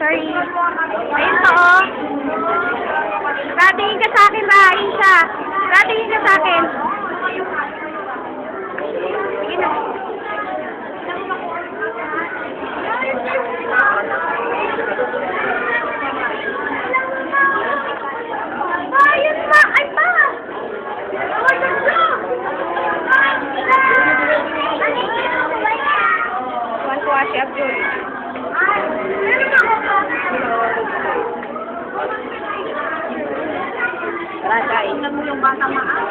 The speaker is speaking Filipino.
Sorry. Ayun to, oh. Ratingin ka sa akin, Raisha. Ratingin ka sa akin. Sige na. Ayun pa! Ay pa! Tuwan-tuwa si Abdul. Tara, guys. Tingnan mo yung bata maas.